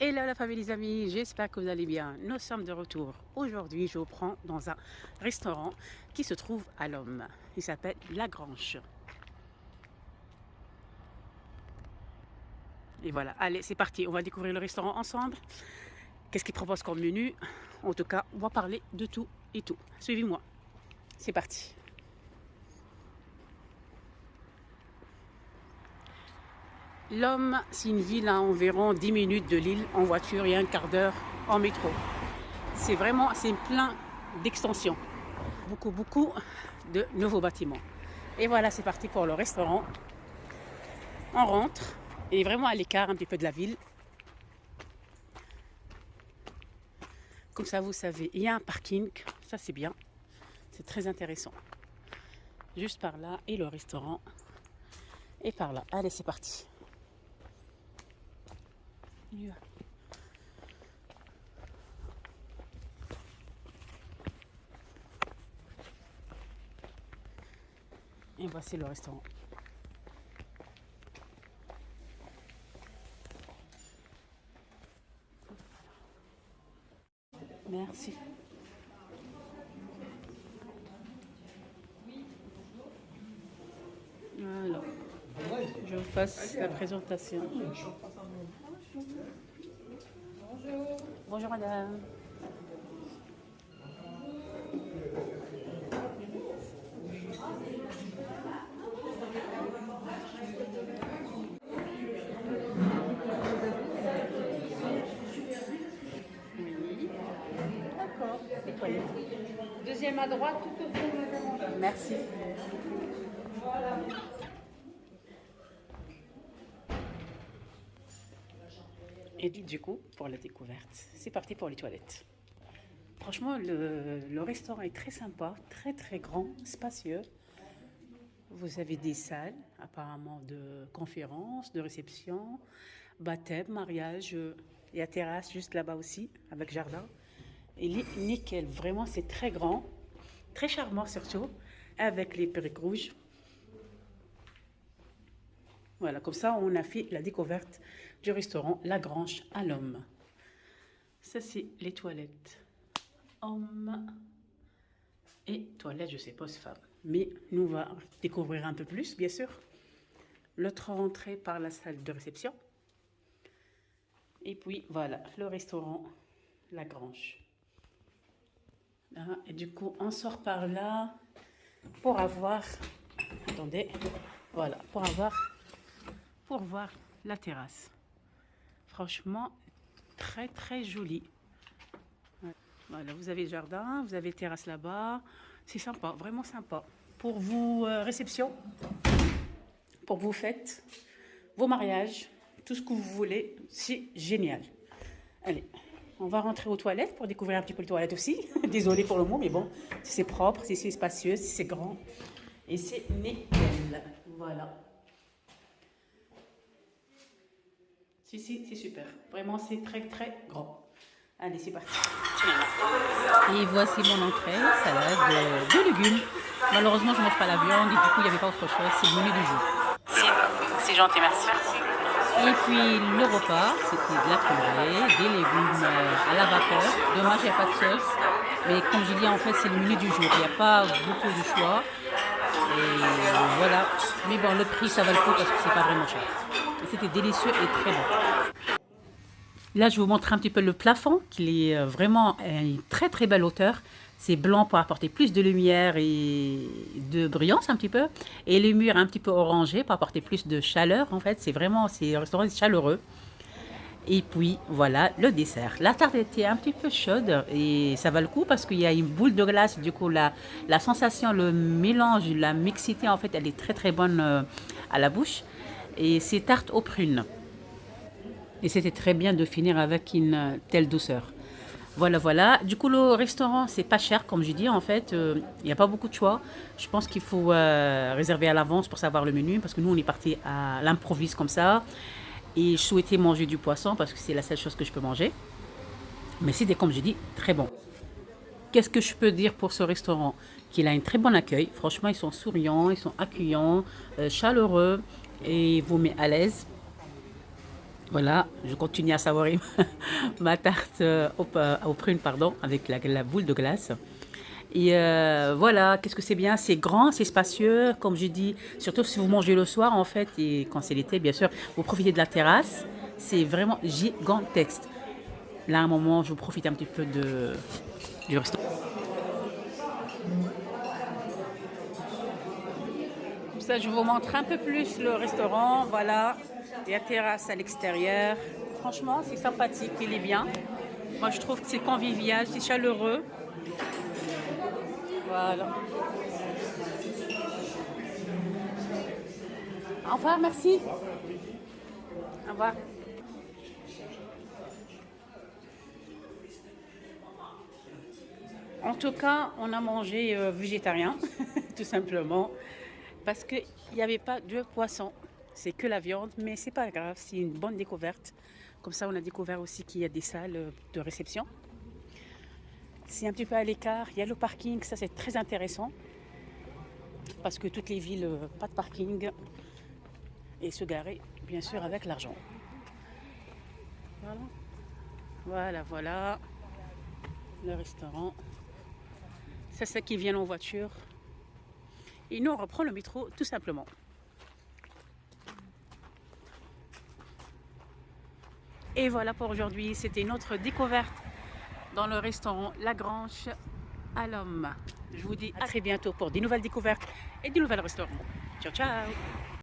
Hello la famille les amis, j'espère que vous allez bien. Nous sommes de retour. Aujourd'hui, je vous prends dans un restaurant qui se trouve à l'Homme. Il s'appelle La Grange. Et voilà, allez, c'est parti. On va découvrir le restaurant ensemble. Qu'est-ce qu'il propose comme menu? En tout cas, on va parler de tout et tout. Suivez-moi. C'est parti. L'Homme, c'est une ville à environ 10 minutes de Lille en voiture et un quart d'heure en métro. C'est plein d'extensions. Beaucoup de nouveaux bâtiments. Et voilà, c'est parti pour le restaurant. On rentre. Il est vraiment à l'écart un petit peu de la ville. Comme ça, vous savez, il y a un parking. Ça, c'est bien. C'est très intéressant. Juste par là, et le restaurant est par là. Allez, c'est parti. On y va. Et voici le restaurant. Merci. Alors, je vous fasse la présentation. Bonjour madame. Oui, d'accord. Les toilettes. Deuxième à droite, tout au fond, madame. Merci. Et du coup, pour la découverte, c'est parti pour les toilettes. Franchement, le restaurant est très sympa, très grand, spacieux. Vous avez des salles, apparemment, de conférences, de réception, baptême, mariage. Il y a terrasse juste là-bas aussi, avec jardin. Il est nickel, vraiment, c'est très grand, très charmant surtout, avec les briques rouges. Voilà, comme ça, on a fait la découverte du restaurant La Grange à l'Homme. Ça, c'est les toilettes hommes et toilettes, je sais pas, femme. Mais nous, on va découvrir un peu plus, bien sûr. L'autre entrée par la salle de réception. Et puis, voilà, le restaurant La Grange. Là, et du coup, on sort par là pour avoir... Attendez, voilà, pour voir la terrasse. Franchement, très joli. Voilà, vous avez le jardin, vous avez terrasse là-bas. C'est sympa, vraiment sympa. Pour vos réceptions, pour vos fêtes, vos mariages, tout ce que vous voulez, c'est génial. Allez, on va rentrer aux toilettes pour découvrir un petit peu les toilettes aussi. Désolée pour le mot, mais bon, c'est propre, c'est spacieux, c'est grand. Et c'est nickel. Voilà. Si, c'est super. Vraiment, c'est très grand. Allez, c'est parti. Et voici mon entrée, salade de légumes. Malheureusement, je ne mange pas la viande et du coup, il n'y avait pas autre chose. C'est le menu du jour. C'est gentil, merci. Et puis, le repas, c'était de la purée, des légumes à la vapeur. Dommage, il n'y a pas de sauce. Mais comme je dis, en fait, c'est le menu du jour. Il n'y a pas beaucoup de choix. Et voilà. Mais bon, le prix, ça va le coup parce que c'est pas vraiment cher. C'était délicieux et très bon. Là, je vous montre un petit peu le plafond, qui est vraiment à une très belle hauteur. C'est blanc pour apporter plus de lumière et de brillance un petit peu. Et les murs un petit peu orangés pour apporter plus de chaleur. En fait, c'est un restaurant chaleureux. Et puis, voilà, le dessert. La tarte était un petit peu chaude et ça va le coup parce qu'il y a une boule de glace. Du coup, la sensation, le mélange, la mixité, en fait, elle est très bonne à la bouche. Et c'est tarte aux prunes. Et c'était très bien de finir avec une telle douceur. Voilà. Du coup, le restaurant, c'est pas cher, comme je dis. En fait, il n'y a pas beaucoup de choix. Je pense qu'il faut réserver à l'avance pour savoir le menu. Parce que nous, on est parti à l'improviste comme ça. Et je souhaitais manger du poisson parce que c'est la seule chose que je peux manger. Mais c'était, comme je dis, très bon. Qu'est-ce que je peux dire pour ce restaurant? Qu'il a un très bon accueil. Franchement, ils sont souriants, ils sont accueillants, chaleureux et vous met à l'aise. Voilà, je continue à savourer ma tarte aux prunes, pardon, avec la boule de glace. Et voilà, qu'est-ce que c'est bien, c'est grand, c'est spacieux, comme je dis, surtout si vous mangez le soir en fait, et quand c'est l'été, bien sûr, vous profitez de la terrasse, c'est vraiment gigantesque. Là, à un moment, je profite un petit peu du restaurant. Comme ça, je vous montre un peu plus le restaurant, voilà, et la terrasse à l'extérieur. Franchement, c'est sympathique, il est bien. Moi, je trouve que c'est convivial, c'est chaleureux. Voilà. Au revoir, merci. Au revoir. En tout cas, on a mangé végétarien, tout simplement, parce qu'il n'y avait pas de poisson. C'est que la viande, mais c'est pas grave, c'est une bonne découverte. Comme ça, on a découvert aussi qu'il y a des salles de réception. C'est un petit peu à l'écart, il y a le parking, ça c'est très intéressant. Parce que toutes les villes, pas de parking, et se garer, bien sûr, avec l'argent. Voilà. Voilà, voilà, le restaurant. C'est ceux qui viennent en voiture. Et nous, on reprend le métro tout simplement. Et voilà pour aujourd'hui. C'était notre découverte dans le restaurant La Grange à l'Homme. Je vous dis à très bientôt pour des nouvelles découvertes et des nouvelles restaurants. Ciao, ciao!